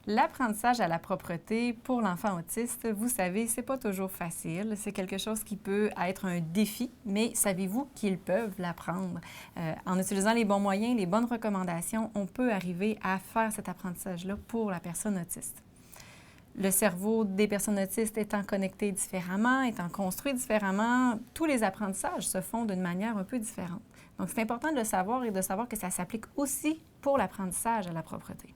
L'apprentissage à la propreté pour l'enfant autiste, vous savez, c'est pas toujours facile. C'est quelque chose qui peut être un défi, mais savez-vous qu'ils peuvent l'apprendre? En utilisant les bons moyens, les bonnes recommandations, on peut arriver à faire cet apprentissage-là pour la personne autiste. Le cerveau des personnes autistes étant connecté différemment, étant construit différemment, tous les apprentissages se font d'une manière un peu différente. Donc, c'est important de le savoir et de savoir que ça s'applique aussi pour l'apprentissage à la propreté.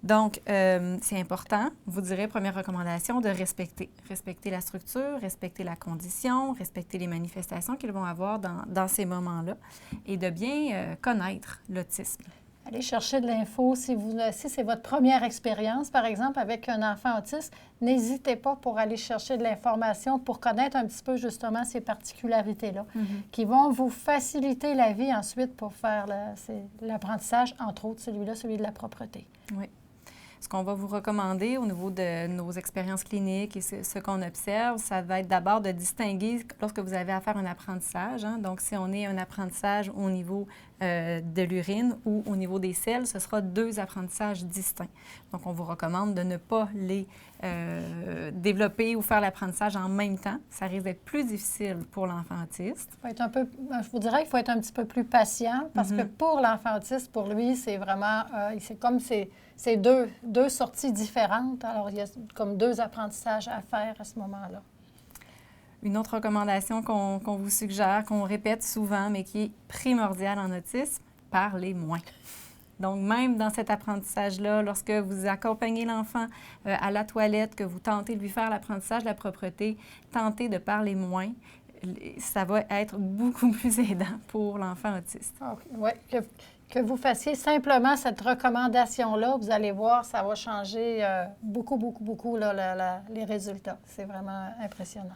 Donc, c'est important, vous direz, première recommandation, de respecter. Respecter la structure, respecter la condition, respecter les manifestations qu'ils vont avoir dans ces moments-là et de bien connaître l'autisme. Allez chercher de l'info. Si c'est votre première expérience, par exemple, avec un enfant autiste, n'hésitez pas pour aller chercher de l'information pour connaître un petit peu justement ces particularités-là, qui vont vous faciliter la vie ensuite pour faire l'apprentissage, entre autres celui-là, celui de la propreté. Oui. Ce qu'on va vous recommander au niveau de nos expériences cliniques et ce qu'on observe, ça va être d'abord de distinguer lorsque vous avez à faire un apprentissage. Donc, si on est un apprentissage au niveau de l'urine ou au niveau des selles, ce sera deux apprentissages distincts. Donc, on vous recommande de ne pas les développer ou faire l'apprentissage en même temps. Ça risque d'être plus difficile pour l'enfant autiste. Je vous dirais qu'il faut être un petit peu plus patient parce que pour l'enfant autiste, pour lui, c'est vraiment, c'est comme c'est deux sorties différentes. Alors, il y a comme deux apprentissages à faire à ce moment-là. Une autre recommandation qu'on vous suggère, qu'on répète souvent, mais qui est primordiale en autisme, parlez moins. Donc, même dans cet apprentissage-là, lorsque vous accompagnez l'enfant à la toilette, que vous tentez de lui faire l'apprentissage de la propreté, tentez de parler moins. Ça va être beaucoup plus aidant pour l'enfant autiste. Oui, que vous fassiez simplement cette recommandation-là, vous allez voir, ça va changer beaucoup là, les résultats. C'est vraiment impressionnant.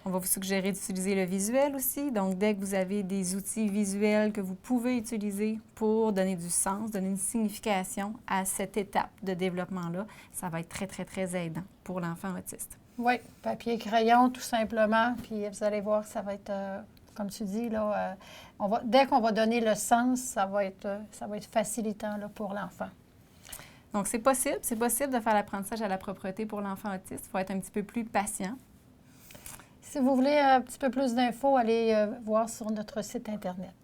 On va vous suggérer d'utiliser le visuel aussi. Donc, dès que vous avez des outils visuels que vous pouvez utiliser pour donner du sens, donner une signification à cette étape de développement-là, ça va être très, très, très aidant pour l'enfant autiste. Oui, papier, crayon, tout simplement. Puis vous allez voir, ça va être, comme tu dis, là, dès qu'on va donner le sens, ça va être facilitant là, pour l'enfant. Donc, c'est possible de faire l'apprentissage à la propreté pour l'enfant autiste. Il faut être un petit peu plus patient. Si vous voulez un petit peu plus d'infos, allez voir sur notre site Internet.